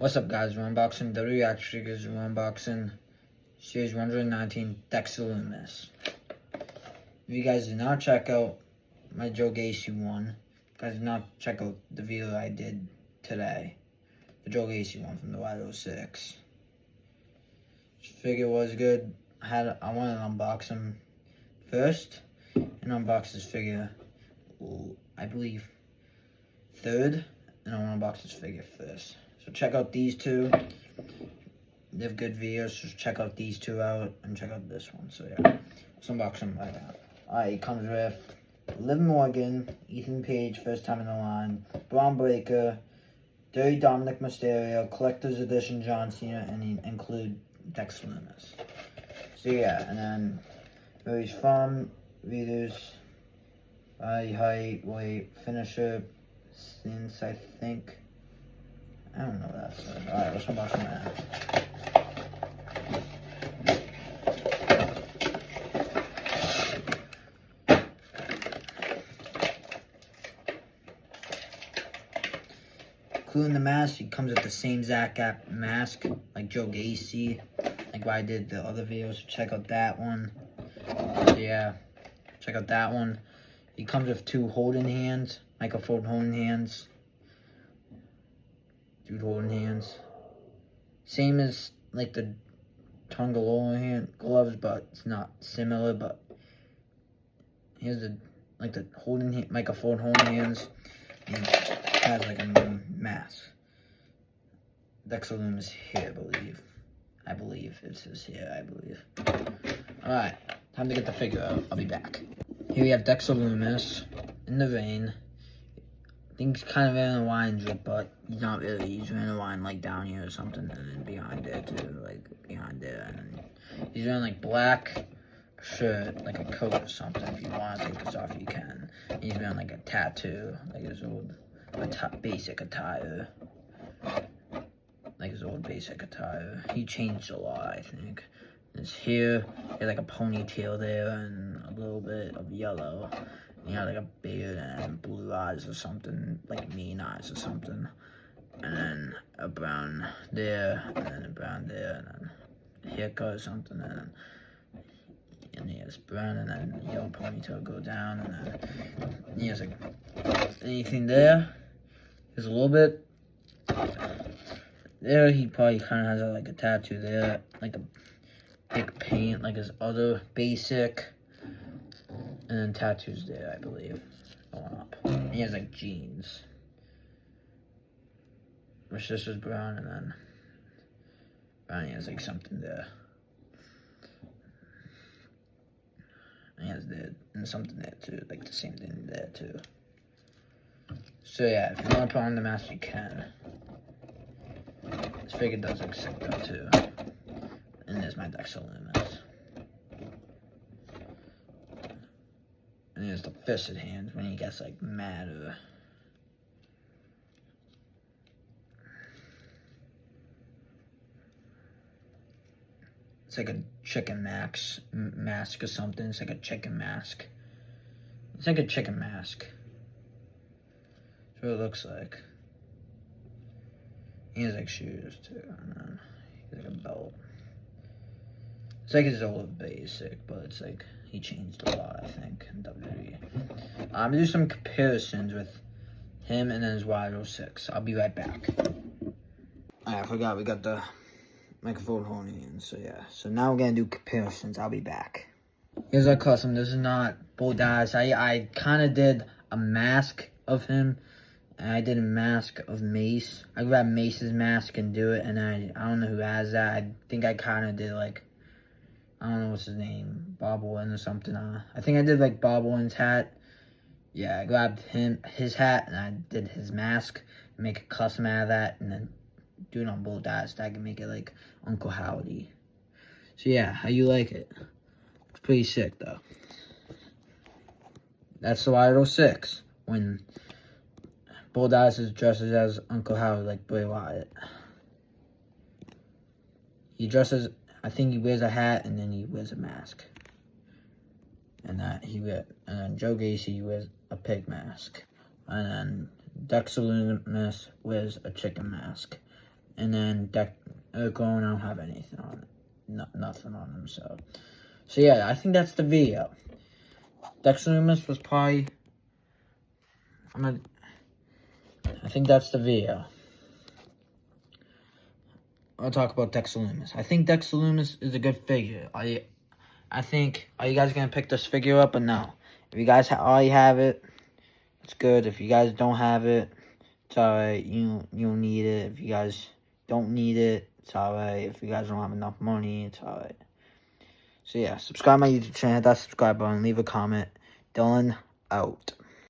What's up, guys? We're unboxing WWE action figures. We're unboxing Series 119 Dexter Lumis. If you guys did not check out my Joe Gacy one, if you guys did not check out the video I did today, the Joe Gacy one from the Y06. This figure was good. I wanted to unbox him first and unbox this figure, I believe, third, and I want to unbox this figure first. So check out these two. They have good videos, so check out these two out and check out this one. So yeah, let's unbox them right now. Alright, it comes with Liv Morgan, Ethan Page, first time in the line, Braun Breaker, Dirty Dominic Mysterio, Collector's Edition John Cena, and include Dexter Lumis. So yeah, and then where he's from, readers, body, height, weight, finisher, since I think. I don't know that. So, alright, let's unbox them now. Including the mask, he comes with the same exact mask like Joe Gacy, like what I did the other videos. So check out that one. So yeah, check out that one. He comes with two holding hands, microphone holding hands. Dude holding hands. Same as like the Tongalola hand gloves, but it's not similar. But here's the the holding hand, microphone holding hands. And it has like a mask. Dexter Lumis here, I believe it says here. I believe. All right, time to get the figure out. I'll be back. Here we have Dexter Lumis in the ring. I think he's kind of in a line drip, but he's not really. He's in a line like down here or something, and then behind there too, like behind there. And then he's wearing like black shirt, like a coat or something. If you want to take this off, you can. And he's wearing like a tattoo, like his old basic attire. Like his old basic attire. He changed a lot, I think. His hair, he had like a ponytail there and a little bit of yellow. He had like a beard and blue eyes or something, like mean eyes or something. And then a brown there, and then a brown there, and then a haircut or something, and he has brown, and then yellow ponytail go down, and then he has like anything there. There's a little bit there. He probably kind of has like a tattoo there, like a big paint, like his other basic. And then tattoos there, I believe, going up. And he has like jeans, which this is brown, and then brown, he has like something there. And he has there, and something there too, like the same thing there too. So yeah, if you want to put on the mask, you can. This figure does look sick though too. And there's my Dexter Lumis. And there's the fisted hands when he gets like mad or it's like a chicken mask or something. It's like a chicken mask. It's like a chicken mask. That's what it looks like. He has like shoes too, and then he has like a belt. It's like his old basic, but it's like he changed a lot, I think, in WWE. I'm gonna do some comparisons with him and then his Y06. I'll be right back. I forgot we got the microphone holding in, so yeah. So now we're gonna do comparisons. I'll be back. Here's our custom. This is not Bull Dice. I kind of did a mask of him, and I did a mask of Mace. I grabbed Mace's mask and do it, and I don't know who has that. I think I kind of did like, I don't know what's his name, Bob Orton or something. I think I did like Bob Orton's hat. Yeah, I grabbed his hat, and I did his mask, make a custom out of that, and then do it on Bull Dice. I can make it like Uncle Howdy. So yeah, how you like it? It's pretty sick though. That's the Y06 when Bull Dice is dressed as Uncle Howdy, like Bray Wyatt. He dresses. I think he wears a hat and then he wears a mask. And then Joe Gacy wears a pig mask. And then Dexter Lumis wears a chicken mask. And then Clone, I don't have anything on it. Nothing on him, so yeah, I think that's the video. Dexter Lumis was probably... I think that's the video. I'll talk about Dexter Lumis. I think Dexter Lumis is a good figure. I think, are you guys going to pick this figure up or no? If you guys already have it, it's good. If you guys don't have it, it's alright. You don't need it. If you guys don't need it, it's alright. If you guys don't have enough money, it's alright. So yeah, subscribe to my YouTube channel, hit that subscribe button, leave a comment. Dylan, out.